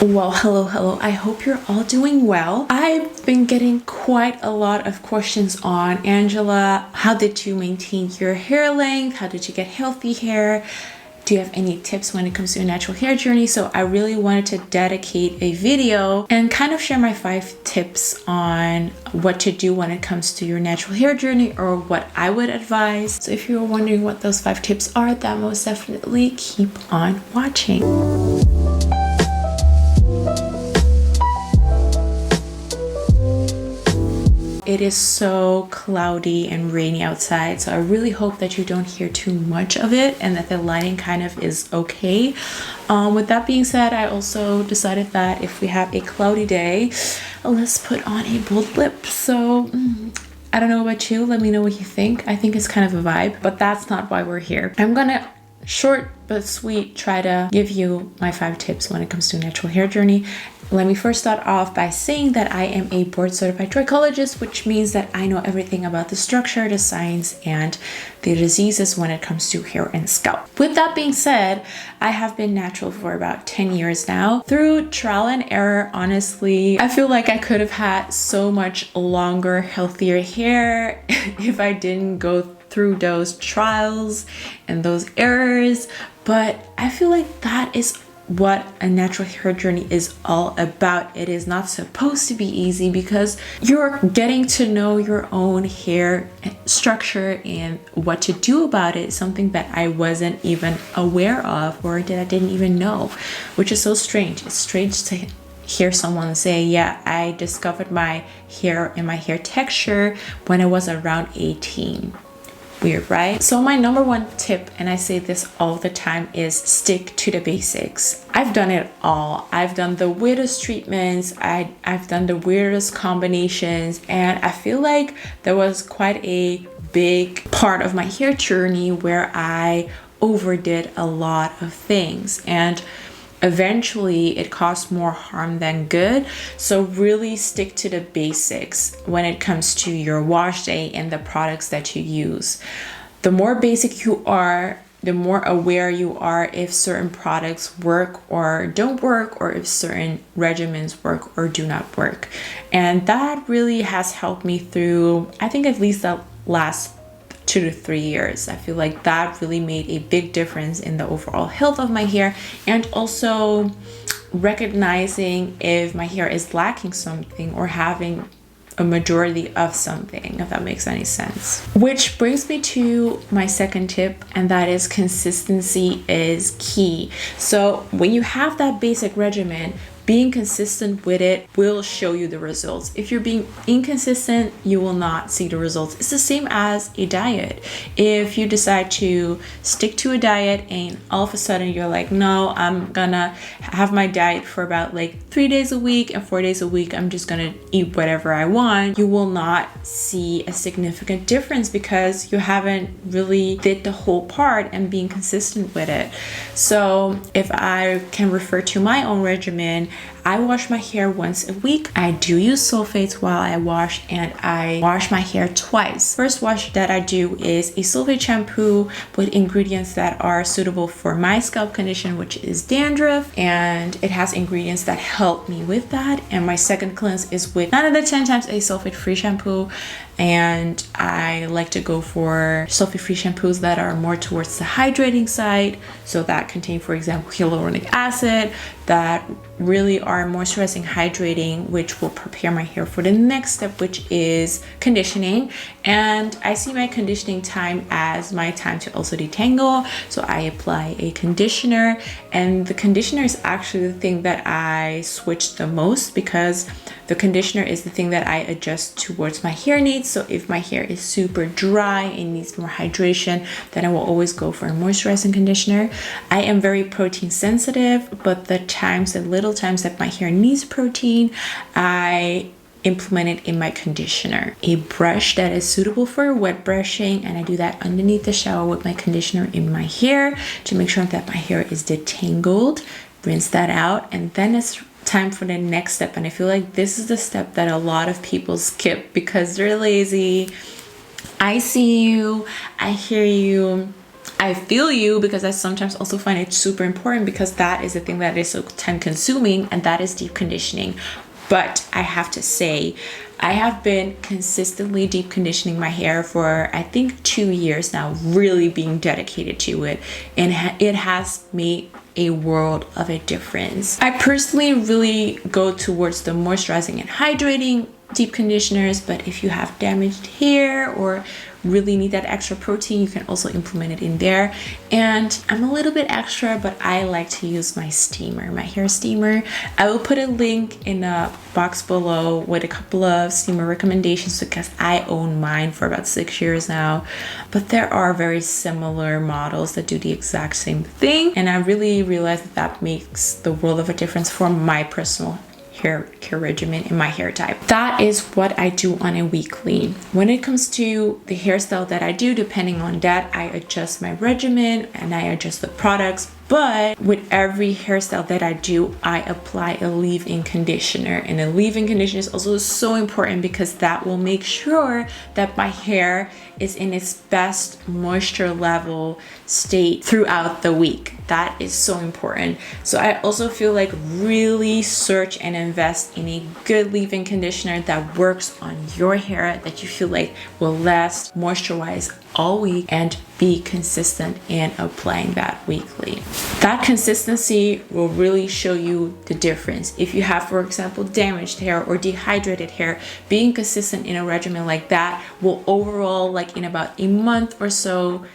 Well, hello. I hope you're all doing well. I've been getting quite a lot of questions on Angela. How did you maintain your hair length? How did you get healthy hair? Do you have any tips when it comes to your natural hair journey? So I really wanted to dedicate a video and kind of share my 5 tips on what to do when it comes to your natural hair journey, or what I would advise. So if you're wondering what those 5 tips are, then most definitely keep on watching. It is so cloudy and rainy outside, so I really hope that you don't hear too much of it and that the lighting kind of is okay. With that being said, I also decided that if we have a cloudy day, let's put on a bold lip. So I don't know about you, let me know what you think. I think it's kind of a vibe, but that's not why we're here. I'm gonna short but sweet try to give you my 5 tips when it comes to a natural hair journey. Let me first start off by saying that I am a board certified trichologist, which means that I know everything about the structure, the science, and the diseases when it comes to hair and scalp. With that being said, I have been natural for about 10 years now. Through trial and error, honestly, I feel like I could have had so much longer, healthier hair if I didn't go through those trials and those errors. But I feel like that is what a natural hair journey is all about. It is not supposed to be easy because you're getting to know your own hair structure and what to do about it, something that I wasn't even aware of or that I didn't even know, which is so strange. It's strange to hear someone say, yeah, I discovered my hair and my hair texture when I was around 18. Weird, right? So my number 1 tip, and I say this all the time, is stick to the basics. I've done it all. I've done the weirdest treatments. I've done the weirdest combinations, and I feel like there was quite a big part of my hair journey where I overdid a lot of things, and eventually it caused more harm than good. So really stick to the basics when it comes to your wash day and the products that you use. The more basic you are, the more aware you are if certain products work or don't work, or if certain regimens work or do not work. And that really has helped me through, I think, at least the last 2 to 3 years. I feel like that really made a big difference in the overall health of my hair, and also recognizing if my hair is lacking something or having a majority of something, if that makes any sense. Which brings me to my second tip, and that is consistency is key. So when you have that basic regimen, being consistent with it will show you the results. If you're being inconsistent, you will not see the results. It's the same as a diet. If you decide to stick to a diet and all of a sudden you're like, no, I'm gonna have my diet for about like 3 days a week, and 4 days a week I'm just gonna eat whatever I want, you will not see a significant difference because you haven't really did the whole part and being consistent with it. So if I can refer to my own regimen, I wash my hair once a week. I do use sulfates while I wash, and I wash my hair twice. First wash that I do is a sulfate shampoo with ingredients that are suitable for my scalp condition, which is dandruff, and it has ingredients that help me with that. And my second cleanse is with 9 out of 10 times a sulfate-free shampoo, and I like to go for sulfate-free shampoos that are more towards the hydrating side, so that contain, for example, hyaluronic acid, that really are moisturizing, hydrating, which will prepare my hair for the next step, which is conditioning. And I see my conditioning time as my time to also detangle, so I apply a conditioner, and the conditioner is actually the thing that I switch the most, because the conditioner is the thing that I adjust towards my hair needs. So if my hair is super dry and needs more hydration, then I will always go for a moisturizing conditioner. I am very protein sensitive, but the little times that my hair needs protein, I implement it in my conditioner. A brush that is suitable for wet brushing, and I do that underneath the shower with my conditioner in my hair to make sure that my hair is detangled. Rinse that out, and then it's time for the next step. And I feel like this is the step that a lot of people skip because they're lazy. I see you, I hear you, I feel you, because I sometimes also find it super important, because that is the thing that is so time consuming, and that is deep conditioning. But I have to say, I have been consistently deep conditioning my hair for I think 2 years now, really being dedicated to it, and it has made a world of a difference. I personally really go towards the moisturizing and hydrating deep conditioners, but if you have damaged hair or really need that extra protein, you can also implement it in there. And I'm a little bit extra, but I like to use my steamer, my hair steamer. I will put a link in a box below with a couple of steamer recommendations, because I own mine for about 6 years now. But there are very similar models that do the exact same thing, and I really realized that that makes the world of a difference for my personal hair care regimen in my hair type. That is what I do on a weekly. When it comes to the hairstyle that I do, depending on that, I adjust my regimen and I adjust the products. But with every hairstyle that I do, I apply a leave-in conditioner. And a leave-in conditioner is also so important, because that will make sure that my hair is in its best moisture level state throughout the week. That is so important. So I also feel like really search and invest in a good leave-in conditioner that works on your hair, that you feel like will last moisture-wise all week, and be consistent in applying that weekly. That consistency will really show you the difference. If you have, for example, damaged hair or dehydrated hair, being consistent in a regimen like that will overall, like in about a month or so,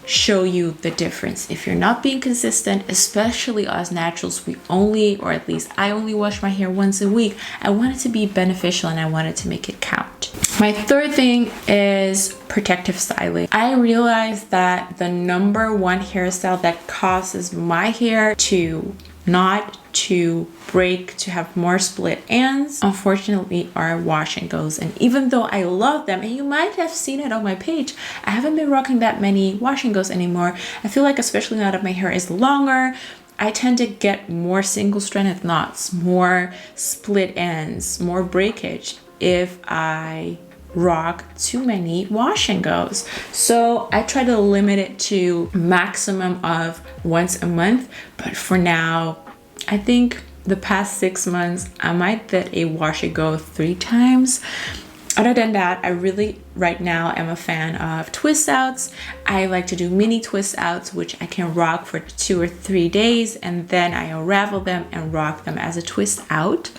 show you the difference. If you're not being consistent, especially us naturals, we only, or at least I only wash my hair once a week. I want it to be beneficial and I wanted to make it count. My third thing is protective styling. I realized that the number one hairstyle that causes my hair to not to break, to have more split ends, unfortunately, are wash and goes. And even though I love them, and you might have seen it on my page, I haven't been rocking that many wash and goes anymore. I feel like, especially now that my hair is longer, I tend to get more single-stranded knots, more split ends, more breakage if I rock too many wash and goes. So I try to limit it to maximum of once a month. But for now, I think the past 6 months, I might did a wash and go 3 times. Other than that, I really right now am a fan of twist outs. I like to do mini twist outs, which I can rock for 2 or 3 days, and then I unravel them and rock them as a twist out.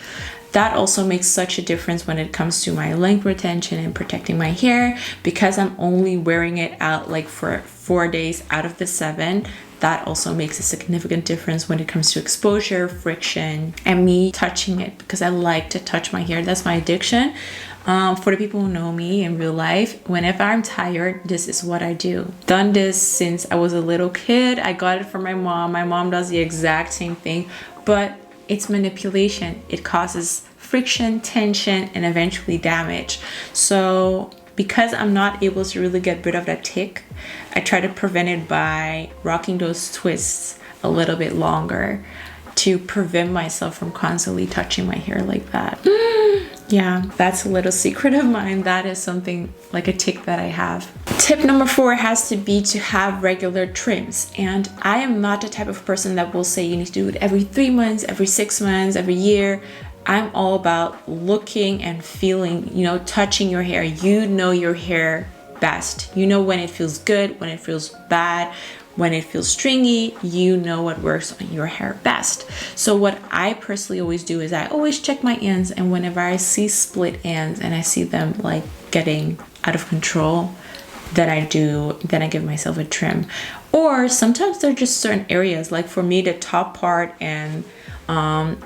That also makes such a difference when it comes to my length retention and protecting my hair, because I'm only wearing it out like for 4 days out of the 7. That also makes a significant difference when it comes to exposure, friction, and me touching it, because I like to touch my hair. That's my addiction. For the people who know me in real life, whenever I'm tired, this is what I do. Done this since I was a little kid. I got it from my mom. My mom does the exact same thing, but it's manipulation. It causes friction, tension, and eventually damage. So because I'm not able to really get rid of that tick, I try to prevent it by rocking those twists a little bit longer to prevent myself from constantly touching my hair like that. Yeah, that's a little secret of mine. That is something like a tick that I have. Tip number 4 has to be to have regular trims. And I am not the type of person that will say you need to do it every 3 months, every 6 months, every year. I'm all about looking and feeling, touching your hair. You know your hair best. You know when it feels good, when it feels bad, when it feels stringy. You know what works on your hair best. So what I personally always do is I always check my ends, and whenever I see split ends and I see them like getting out of control, then I give myself a trim. Or sometimes there are just certain areas, like for me, the top part and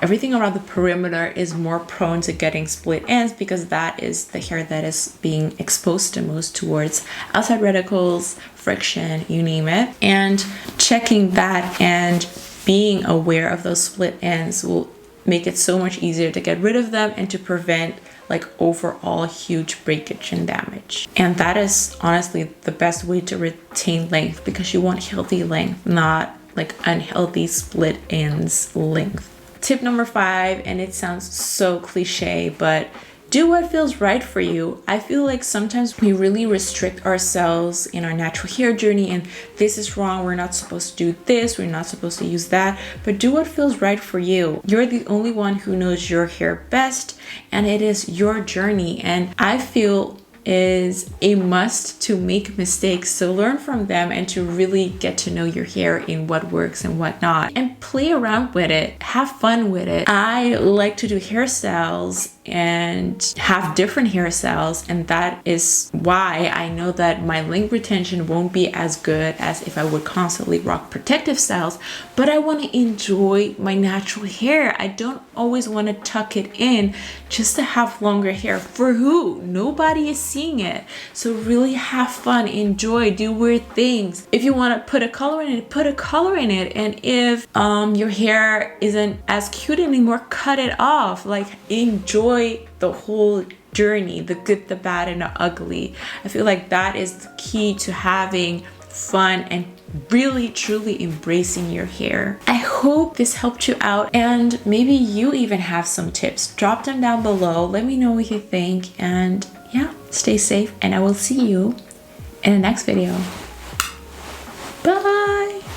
everything around the perimeter is more prone to getting split ends, because that is the hair that is being exposed the most towards outside reticles, friction, you name it. And checking that and being aware of those split ends will make it so much easier to get rid of them and to prevent like overall huge breakage and damage. And that is honestly the best way to retain length, because you want healthy length, not like unhealthy split ends length. Tip number 5, and it sounds so cliche, but do what feels right for you. I feel like sometimes we really restrict ourselves in our natural hair journey, and this is wrong, we're not supposed to do this, we're not supposed to use that, but do what feels right for you. You're the only one who knows your hair best, and it is your journey. And I feel is a must to make mistakes, to learn from them, and to really get to know your hair in what works and what not, and play around with it, have fun with it. I like to do hairstyles and have different hairstyles, and that is why I know that my length retention won't be as good as if I would constantly rock protective styles, but I want to enjoy my natural hair. I don't always want to tuck it in just to have longer hair. For who? Nobody is seeing it. So really have fun, enjoy, do weird things. If you want to put a color in it, put a color in it. And if your hair isn't as cute anymore, cut it off. Like, enjoy the whole journey, the good, the bad, and the ugly. I feel like that is the key to having fun and really truly embracing your hair. I hope this helped you out, and maybe you even have some tips. Drop them down below. Let me know what you think, and yeah, stay safe, and I will see you in the next video. Bye.